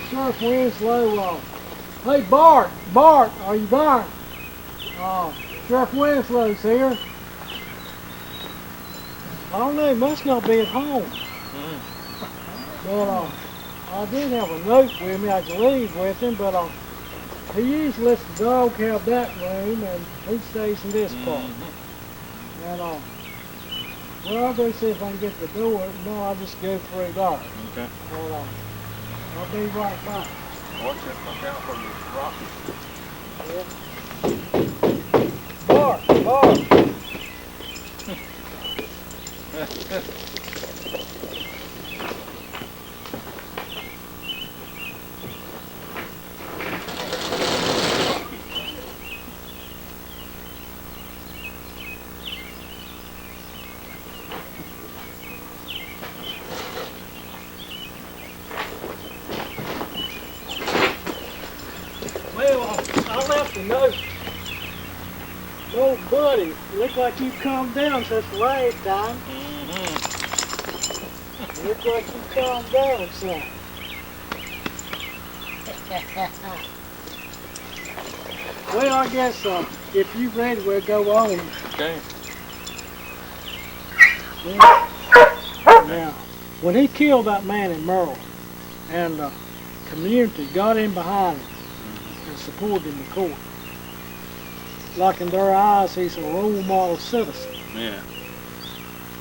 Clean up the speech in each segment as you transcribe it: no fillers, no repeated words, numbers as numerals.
Sheriff Winslow. Hey, Bart, are you there? Sheriff Winslow's here. I don't know, he must not be at home. But I did have a note with me I could leave with him, but he usually lets the dog have that room, and he stays in this part. And well, I'll go see if I can get the door. No, I'll just go through there. Okay. And I'll be right back. Watch out for the rocket. Yeah. Bart. Well, I left a note. Oh, buddy, looks like you calmed down since the last time. Looks like you calmed down some. Well, I guess if you're ready, we'll go on. Okay. Now, when he killed that man in Merle, and the community got in behind him and supported him in court, like in their eyes, he's a role model citizen. Yeah.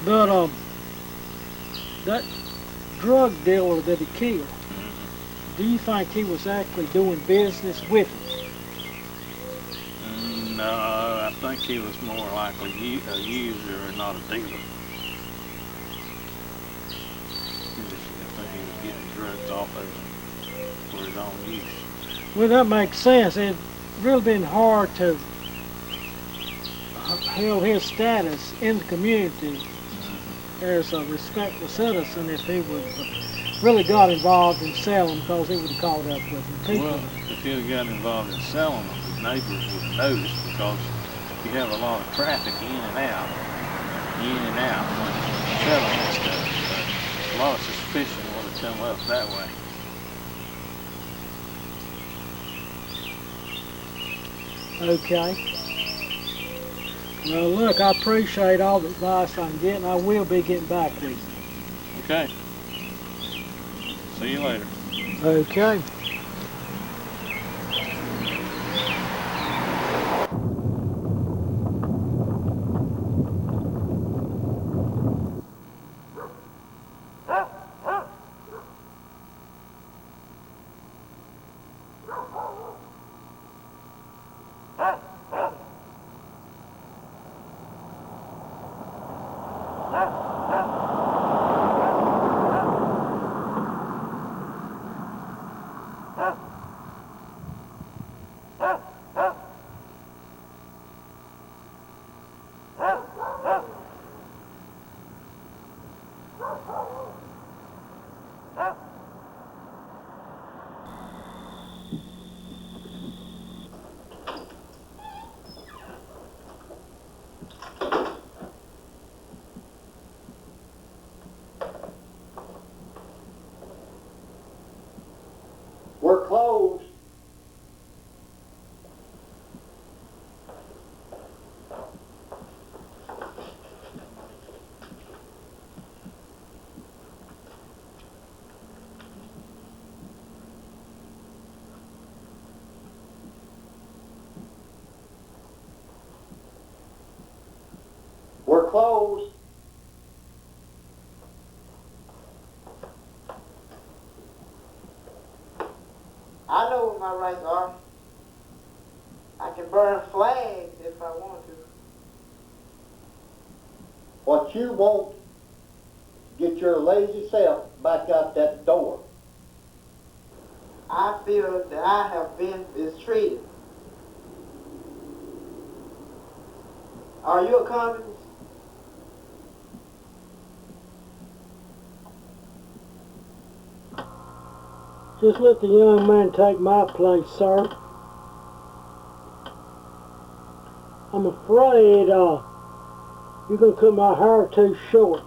But that drug dealer that he killed, do you think he was actually doing business with him? No, I think he was more likely a user and not a dealer. I think he was getting drugs off of him for his own use. Well, that makes sense. It'd really been hard to hold his status in the community as a respectful citizen if he would really got involved in selling, because he would have caught up with him. People. Well, if he had got involved in selling them, his neighbors would have noticed, because you have a lot of traffic in and out when you're selling this stuff. So a lot of suspicion would have come up that way. Okay. Well, look, I appreciate all the advice I'm getting. I will be getting back with you. Okay. See you later. Okay. We're closed. We're closed. I know what my rights are. I can burn flags if I want to. What you want, get your lazy self back out that door. I feel that I have been mistreated. Are you a communist? Just let the young man take my place, sir. I'm afraid you're going to cut my hair too short.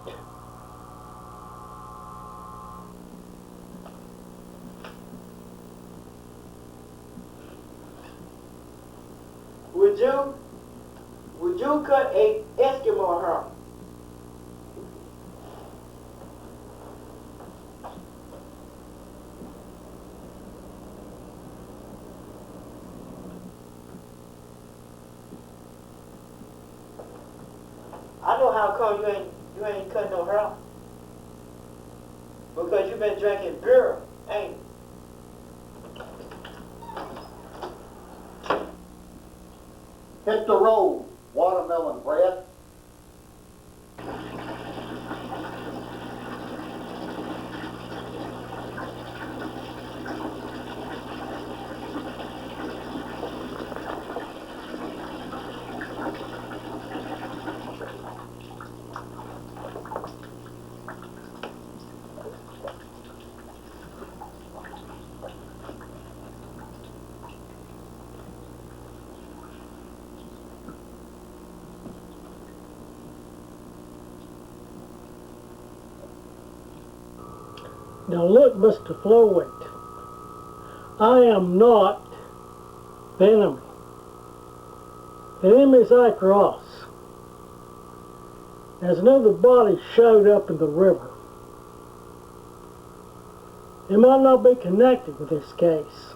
would you cut a Eskimo hair? I know how come you ain't cut no hair. Because you've been drinking beer, ain't you? Hit the road, watermelon breath. Now look, Mr. Floyd, I am not the enemy. The enemy's after us. There's another body showed up in the river. It might not be connected with this case.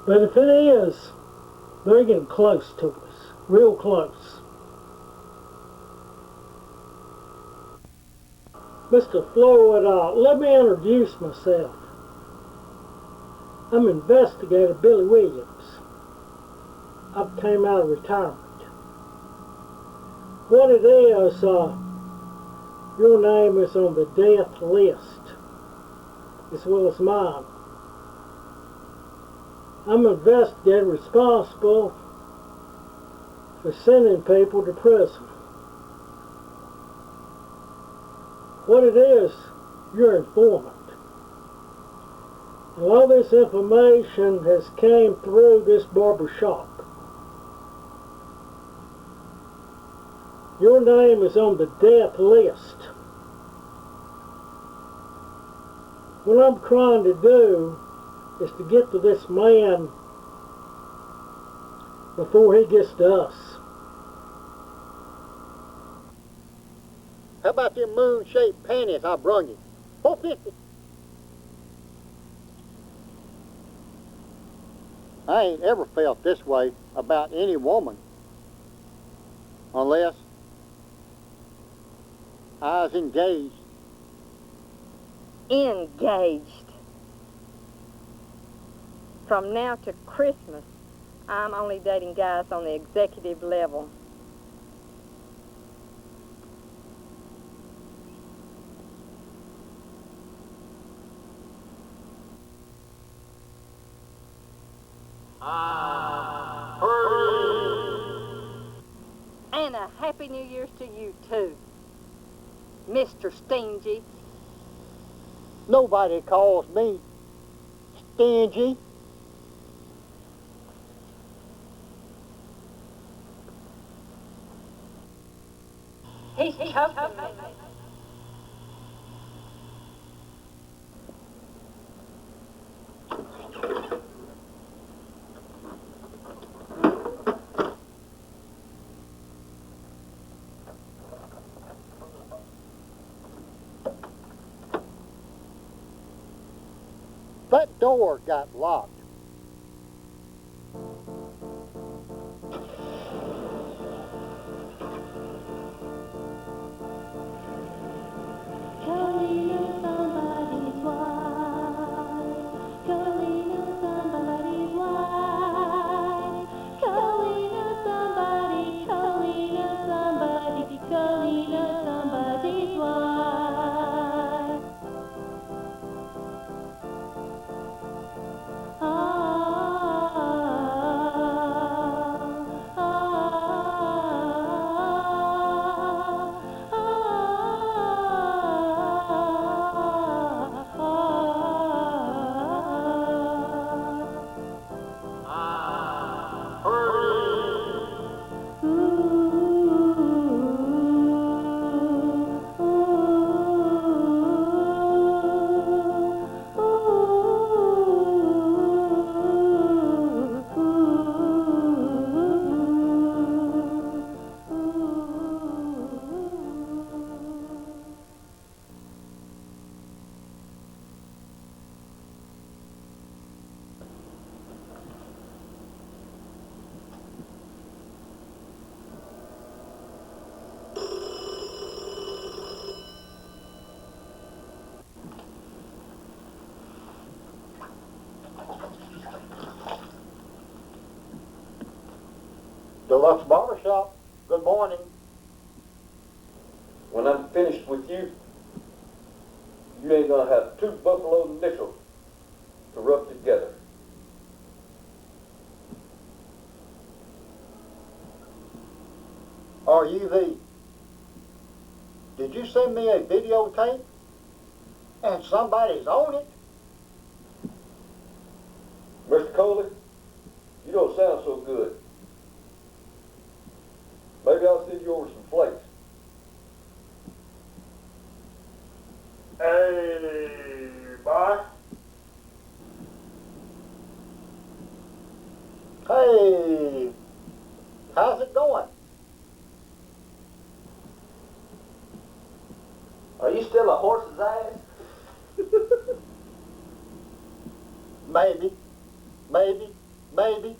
But if it is, they're getting close to us, real close. Mr. Floyd, let me introduce myself. I'm Investigator Billy Williams. I came out of retirement. What it is, your name is on the death list, as well as mine. I'm an investigator responsible for sending people to prison. What it is, you're an informant. And all this information has came through this barber shop. Your name is on the death list. What I'm trying to do is to get to this man before he gets to us. How about them moon-shaped panties I brung you? $4.50. I ain't ever felt this way about any woman. Unless I was engaged. Engaged. From now to Christmas, I'm only dating guys on the executive level. And a Happy New Year's to you, too, Mr. Stingy. Nobody calls me stingy. He's choking me. That door got locked. Oh Deluxe Barbershop. Good morning. When I'm finished with you, you ain't gonna have 2 buffalo nickels to rub together. Are you the... Did you send me a videotape? And somebody's on it? Mr. Coley, you don't sound so good. Maybe I'll send you over some flakes. Hey, bye. Hey, how's it going? Are you still a horse's ass? Maybe, maybe, maybe.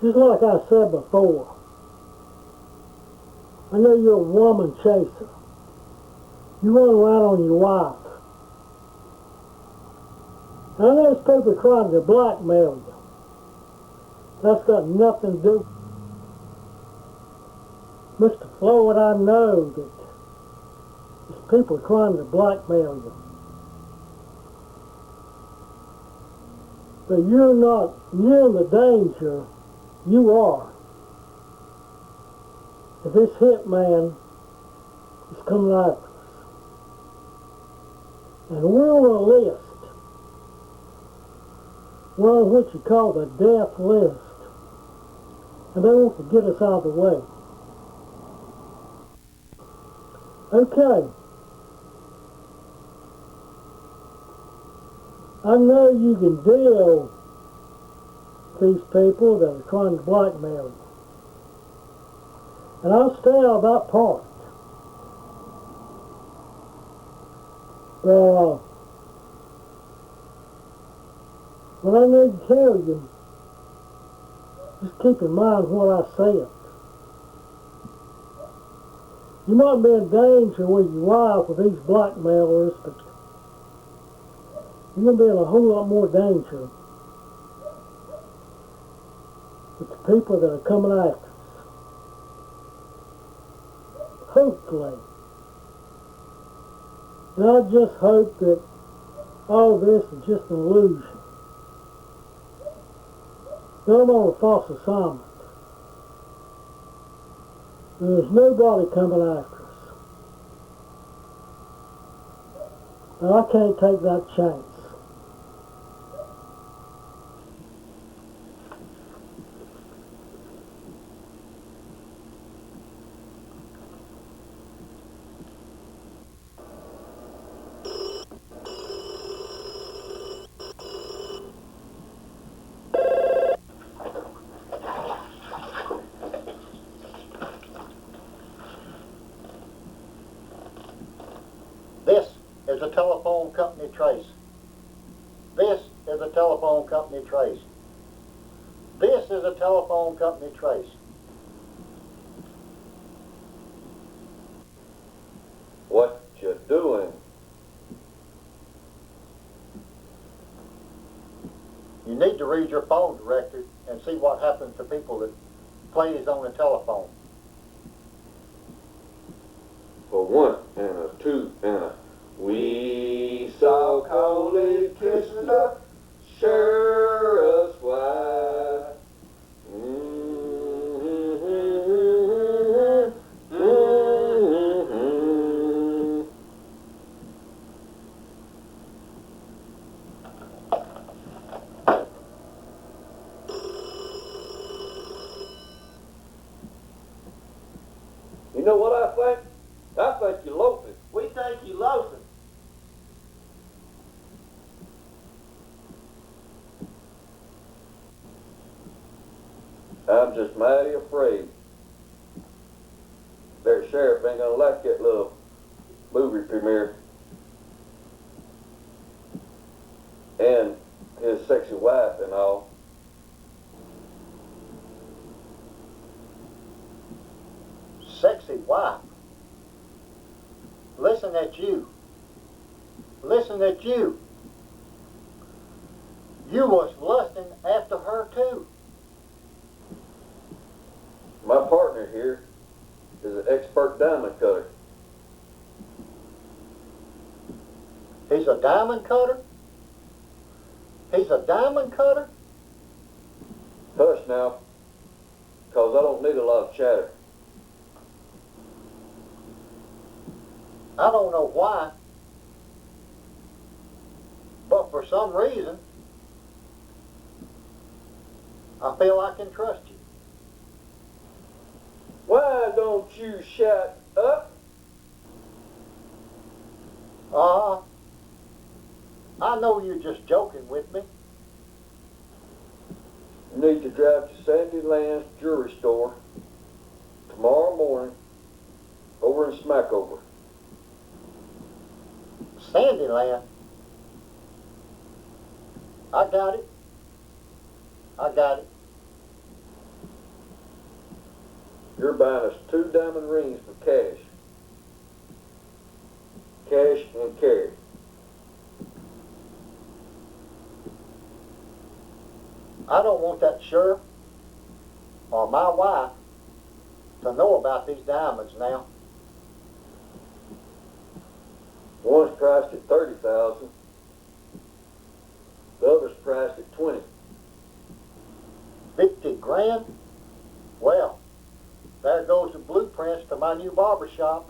Just like I said before, I know you're a woman chaser. You run around on your wife. I know there's people trying to blackmail you. That's got nothing to do. Mr. Floyd, I know that there's people trying to blackmail you. But you're not near the danger you are. If this hitman is coming after us. And we're on a list. We're on what you call the death list. And they want to get us out of the way. Okay. I know you can deal with these people that are trying to blackmail you. And I'll stay out of that part. But what I need to tell you, just keep in mind what I said. You might be in danger with your wife with these blackmailers, but you're going to be in a whole lot more danger with the people that are coming after us. Hopefully. And I just hope that all this is just an illusion. That I'm on a false assignment. And there's nobody coming after us. And I can't take that chance. This is a telephone company trace. This is a telephone company trace. This is a telephone company trace. What you doing? You need to read your phone directory and see what happens to people that plays on the telephone. For 1 and a 2 and a... We saw Coley kissing the sheriff's wife. You know what I think? I think you're loafing. We think you loafing. I'm just mighty afraid their sheriff ain't gonna like that little movie premiere. And his sexy wife and all. Sexy wife. Listen at you. Listen at you. You was lusting after her too. My partner here is an expert diamond cutter. He's a diamond cutter? He's a diamond cutter? Hush now, cause I don't need a lot of chatter. I don't know why, but for some reason, I feel I can trust you. Why don't you shut up? I know you're just joking with me. You need to drive to Sandy Land's jewelry store tomorrow morning over in Smackover. Sandyland. I got it. I got it. You're buying us 2 diamond rings for cash. Cash and carry. I don't want that sheriff or my wife to know about these diamonds now. One's priced at $30,000. The other's priced at $20,000. 50 grand? Well, there goes the blueprints to my new barber shop.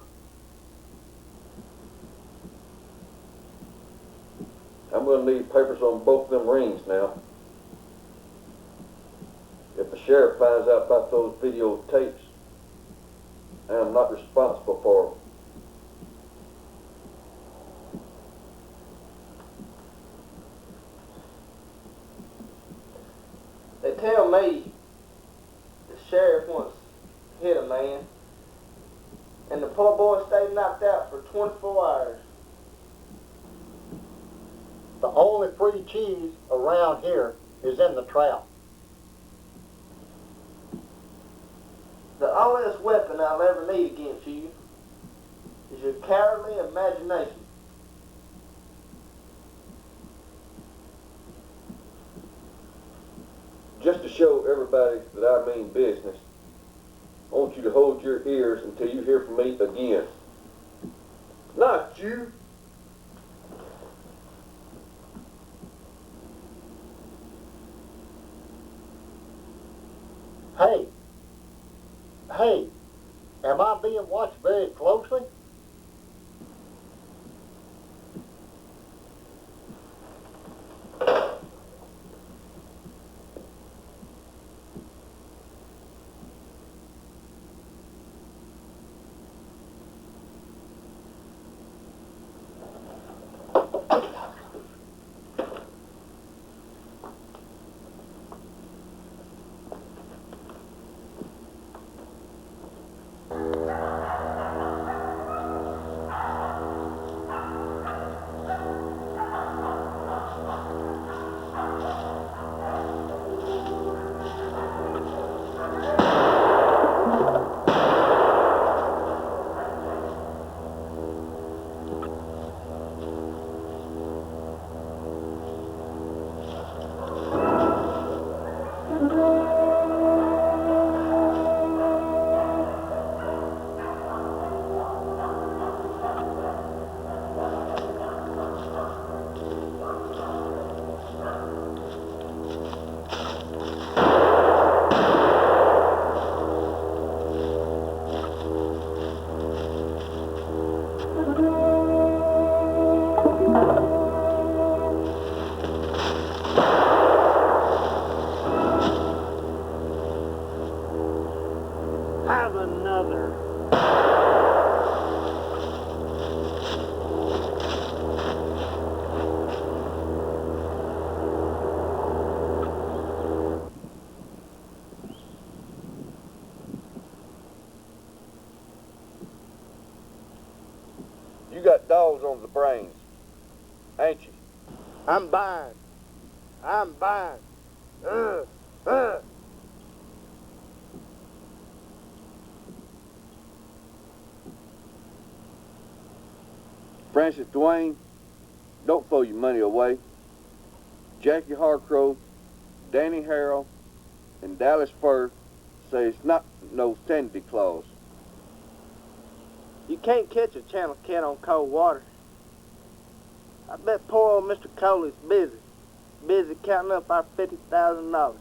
I'm going to need papers on both them rings now. If the sheriff finds out about those videotapes, I'm not responsible for them. They tell me the sheriff once hit a man, and the poor boy stayed knocked out for 24 hours. The only free cheese around here is in the trap. The onlyest weapon I'll ever need against you is your cowardly imagination. Just to show everybody that I mean business, I want you to hold your ears until you hear from me again. Not you. Hey, am I being watched very closely? Have another. You got dogs on the brains, ain't you? I'm buying I'm buying. Francis Dwayne, don't throw your money away. Jackie Harcrow, Danny Harrell, and Dallas Fur say it's not no Santa Claus. You can't catch a channel cat on cold water. I bet poor old Mr. Coley's busy counting up our $50,000.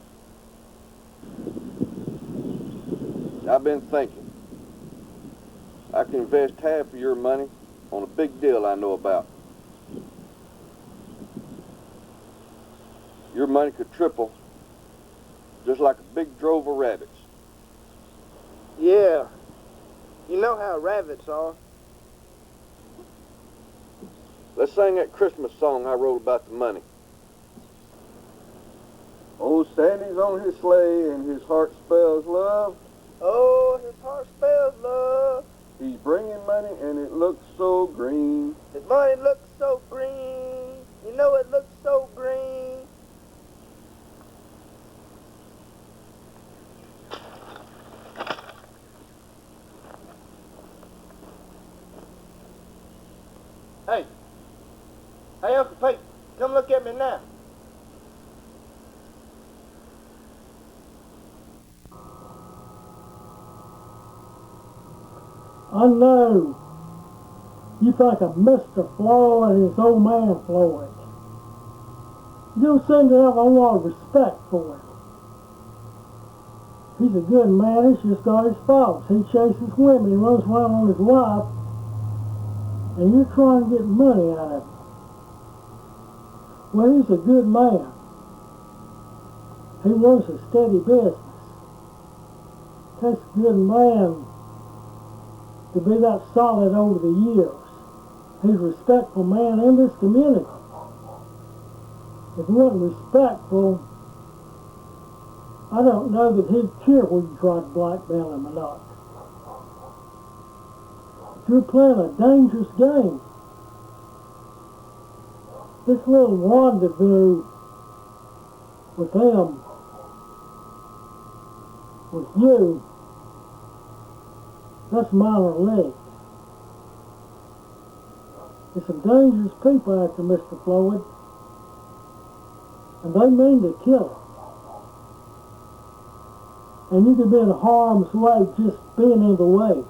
I've been thinking. I can invest half of your money on a big deal I know about. Your money could triple, just like a big drove of rabbits. Yeah, you know how rabbits are. Let's sing that Christmas song I wrote about the money. Oh, Sandy's on his sleigh and his heart spells love. Oh, his heart spells love. He's bringing money and it looks so green. His money looks so green. You know it looks so green. Hey, Uncle Pete, come look at me now. I know you think of Mr. Floyd and his old man Floyd. You don't seem to have a lot of respect for him. He's a good man, he's just got his faults. He chases women, he runs around on his wife, and you're trying to get money out of him. Well, he's a good man. He runs a steady business. Takes a good man to be that solid over the years. He's a respectful man in this community. If he wasn't respectful, I don't know that he'd care whether you tried to blackmail him or not. But you're playing a dangerous game. This little rendezvous with him, with you, that's minor league. There's some dangerous people after Mr. Floyd, and they mean to kill him. And you could be in harm's way just being in the way.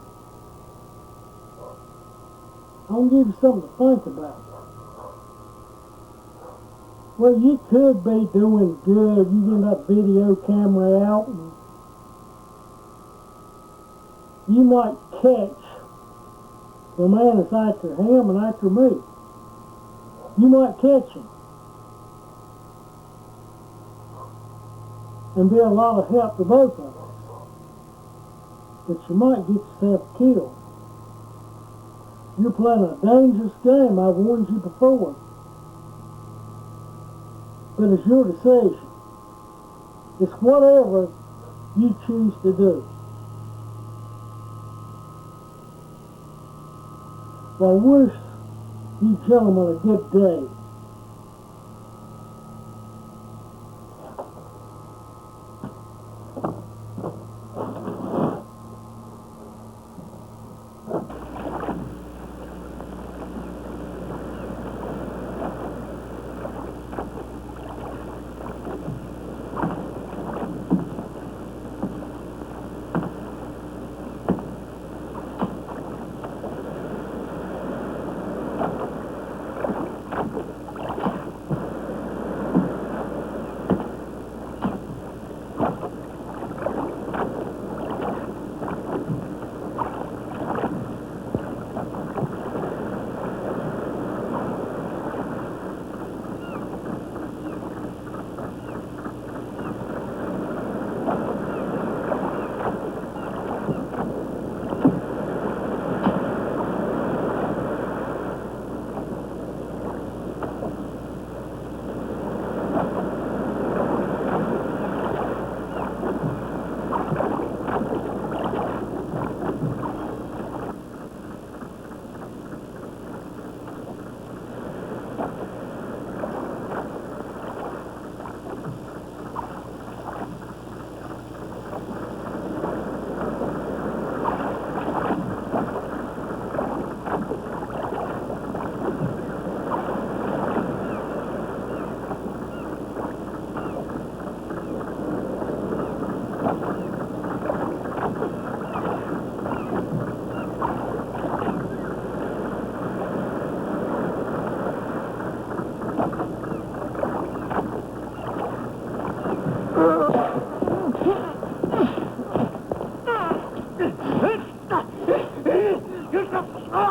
I'm gonna give you something to think about. Well, you could be doing good. You get that video camera out and you might catch the man that's after him and after me. You might catch him. And be a lot of help to both of us. But you might get yourself killed. You're playing a dangerous game, I've warned you before. But it's your decision. It's whatever you choose to do. Well, I wish you gentlemen a good day.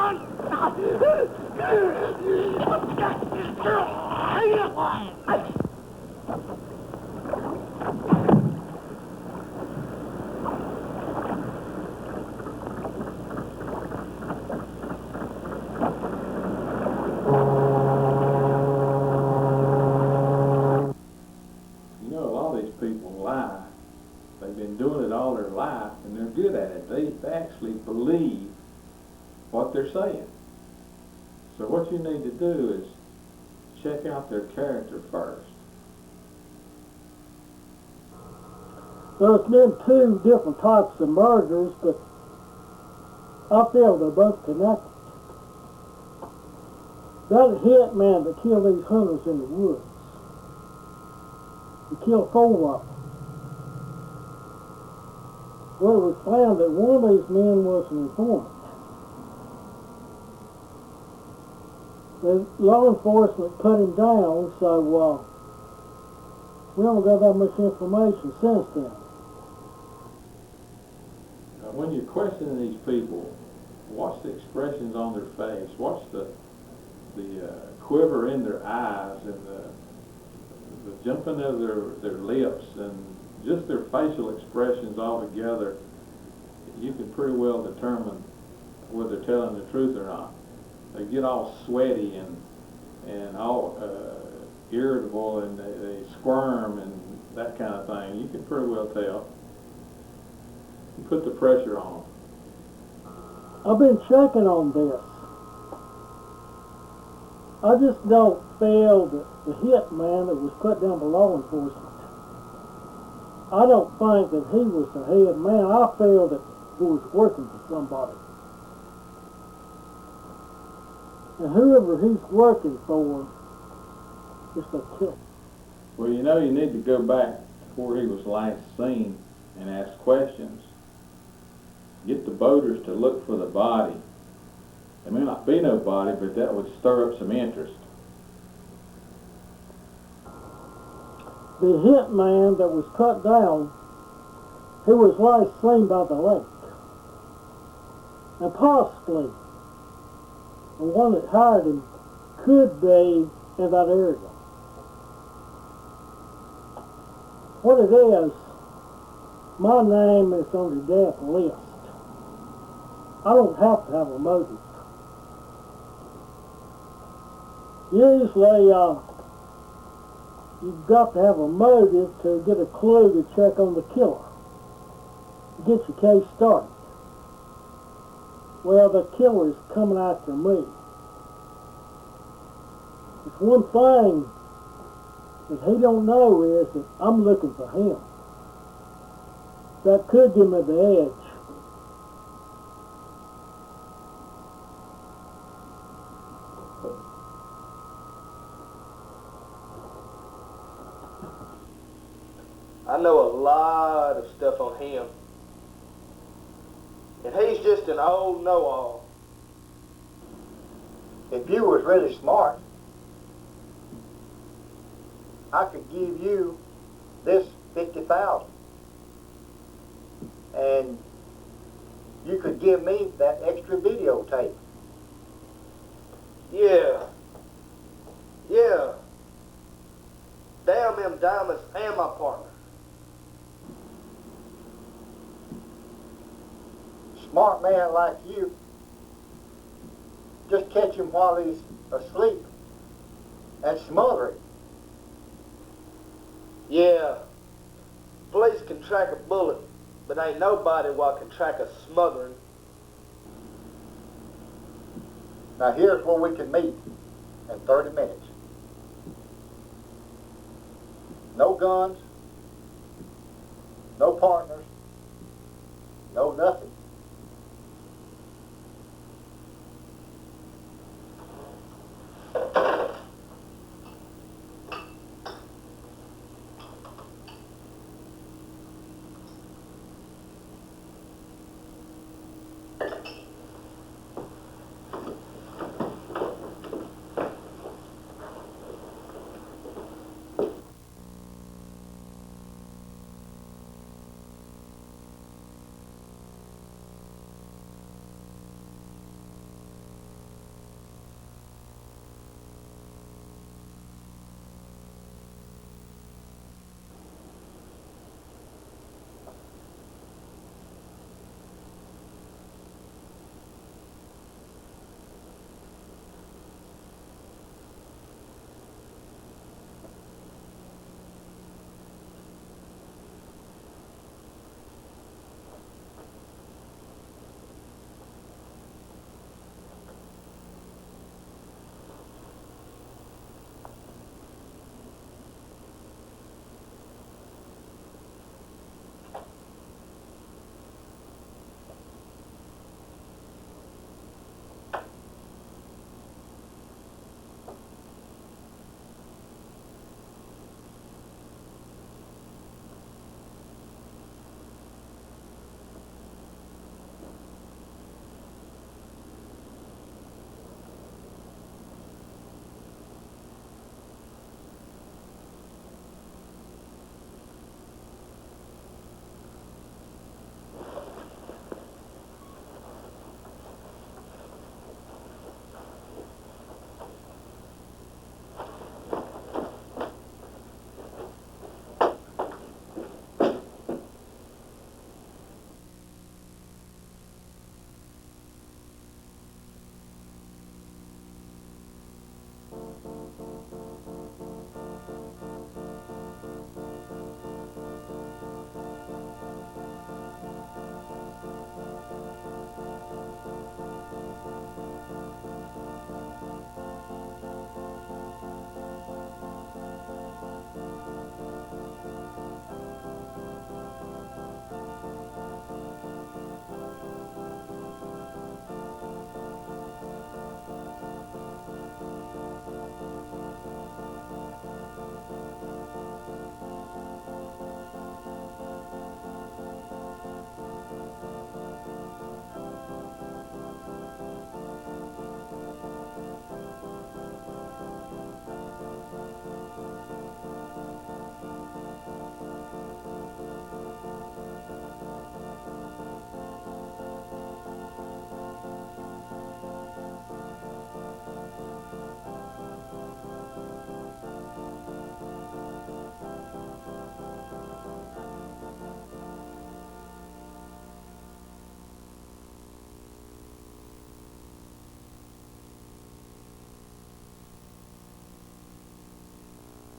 You know, a lot of these people lie. They've been doing it all their life, and they're good at it. They actually believe what they're saying. So what you need to do is check out their character first. There's been two different types of murders, but I feel they're both connected. That hitman that killed these hunters in the woods, he killed 4 of them. Well, it was found that one of these men was an informant. The law enforcement put him down, so we don't got that much information since then. When you're questioning these people, watch the expressions on their face. Watch the quiver in their eyes and the jumping of their lips and just their facial expressions all together. You can pretty well determine whether they're telling the truth or not. They get all sweaty and all irritable, and they squirm and that kind of thing. You can pretty well tell. You put the pressure on them. I've been checking on this. I just don't feel that the hitman that was put down by law enforcement, I don't think that he was the head man. I feel that he was working for somebody. And whoever he's working for is the killer. Well, you know, you need to go back to where he was last seen and ask questions. Get the boaters to look for the body. There may not be no body, but that would stir up some interest. The hitman that was cut down, he was last seen by the lake. And possibly the one that hired him could be in that area. What it is, my name is on the death list. I don't have to have a motive. Usually, you've got to have a motive to get a clue to check on the killer, to get your case started. Well, the killer's coming after me. It's one thing that he don't know is that I'm looking for him. That could give me the edge. I know a lot of stuff on him. And he's just an old know-all. If you was really smart, I could give you this 50,000, and you could give me that extra videotape. Yeah. Damn them diamonds and my partner. Smart man like you, just catch him while he's asleep and smother him. Yeah. Police can track a bullet, but ain't nobody what can track a smothering. Now here's where we can meet in 30 minutes. No guns, no partners, no nothing.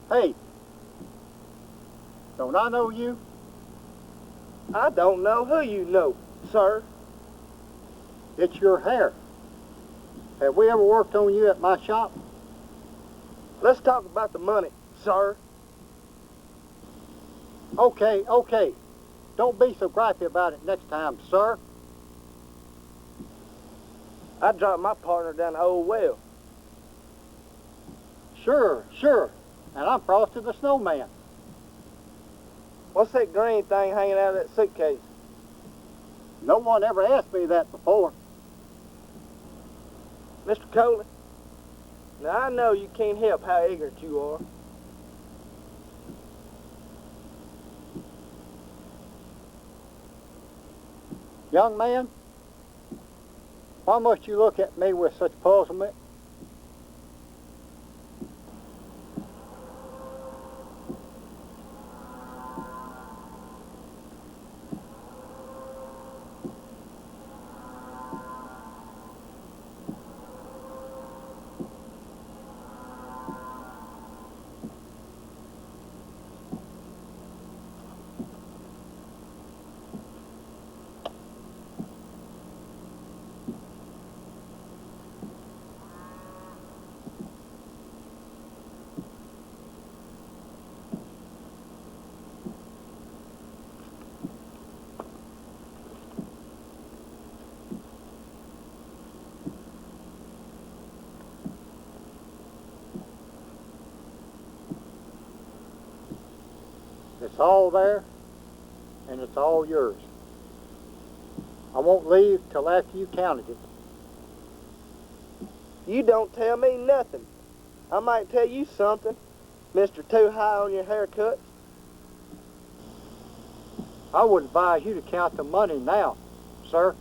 Hey, don't I know you? I don't know who you know, sir. It's your hair. Have we ever worked on you at my shop? Let's talk about the money, sir. Okay, okay. Don't be so gripey about it next time, sir. I dropped my partner down the old well. Sure, sure. And I'm Frosty the Snowman. What's that green thing hanging out of that suitcase? No one ever asked me that before. Mr. Coley, now I know you can't help how ignorant you are. Young man, why must you look at me with such puzzlement? It's all there, and it's all yours. I won't leave till after you counted it. You don't tell me nothing. I might tell you something, Mr. Too High on your haircut. I would advise you to count the money now, sir.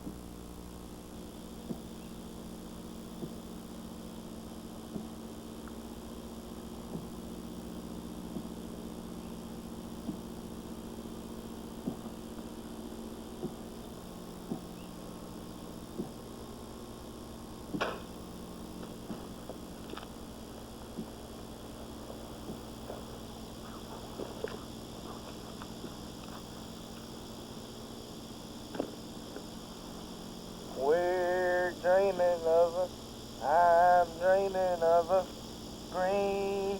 We're dreaming of a, I'm dreaming of a green,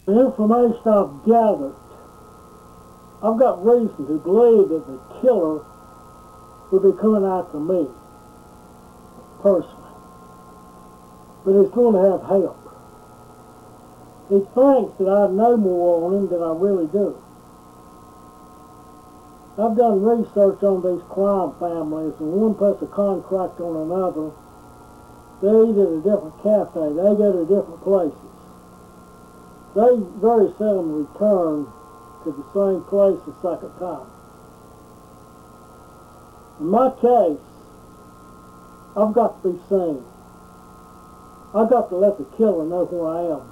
The information I've gathered, I've got reason to believe that the killer will be coming after me, personally. But he's going to have help. He thinks that I know more on him than I really do. I've done research on these crime families, and one puts a contract on another. They eat at a different cafe. They go to different places. They very seldom return to the same place a second time. In my case, I've got to be seen. I've got to let the killer know who I am.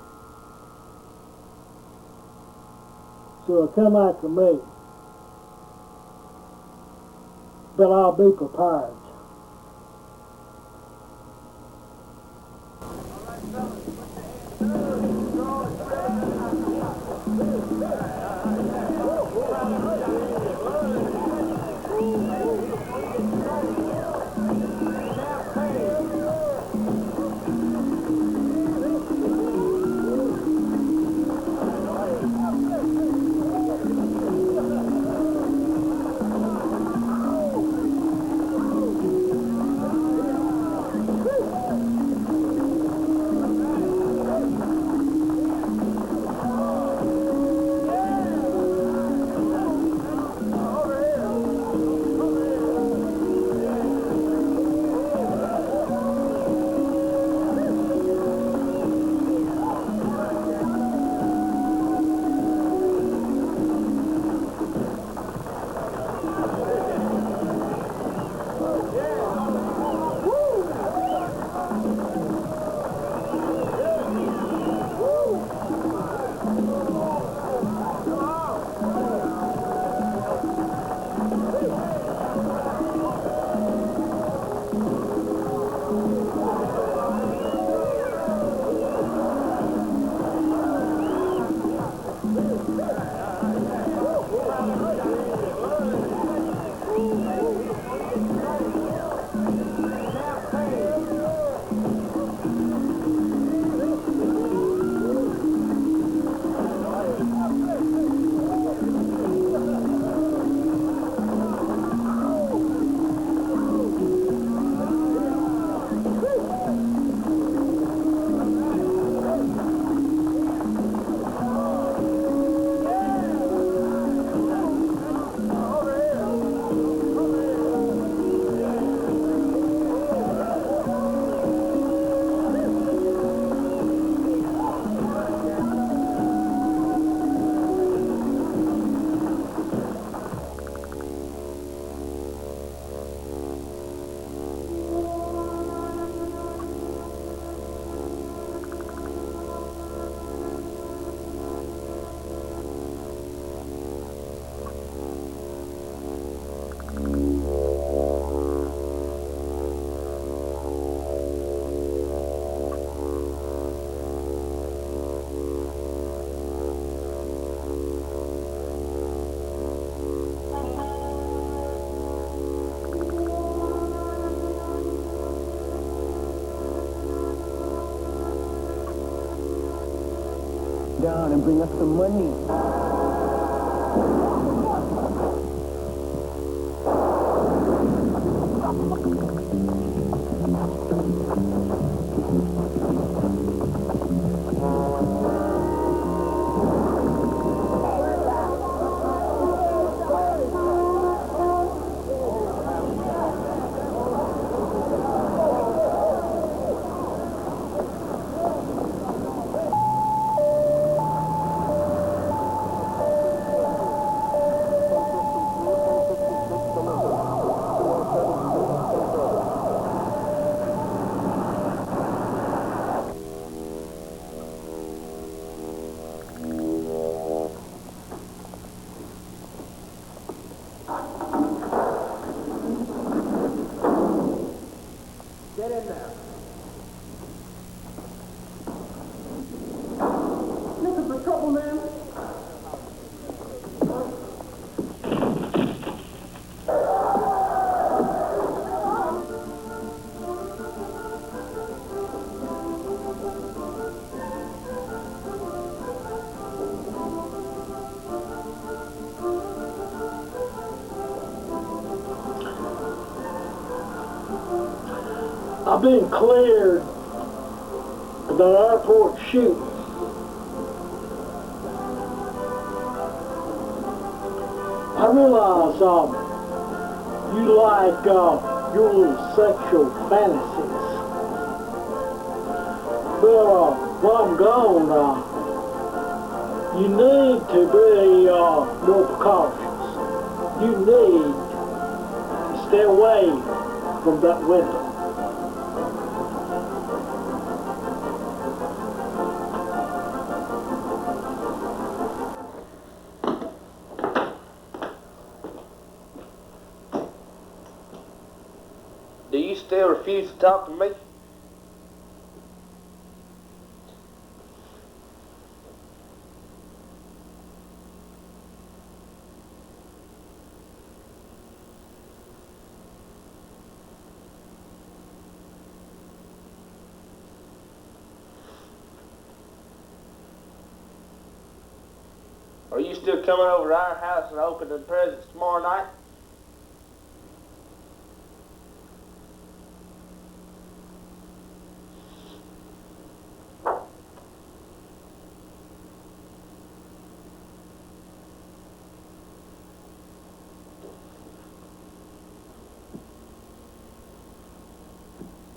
So he'll come after me. But I'll be prepared. down and bring us some money. Get in there. Looking for trouble, man? I've been cleared of the airport shooting. I realize you like your little sexual fantasies. But while I'm gone, you need to be more precautious. You need to stay away from that window. Do you still refuse to talk to me? Are you still coming over to our house and opening the presents tomorrow night?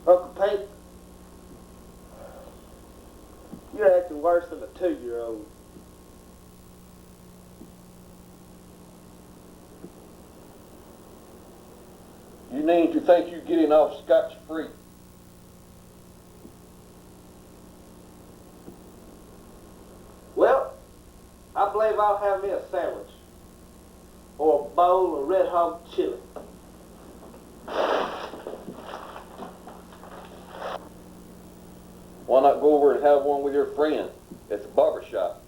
Uncle Pete, you're acting worse than a 2-year-old. You need to think you're getting off scotch-free. Well, I believe I'll have me a sandwich. Or a bowl of red hot chili. Why not go over and have one with your friend at the barber shop?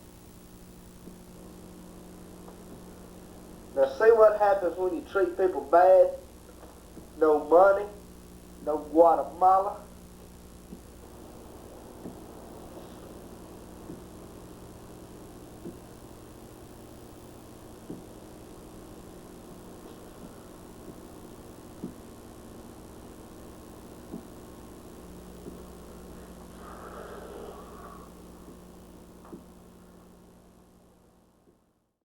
Now see what happens when you treat people bad? No money, no Guatemala,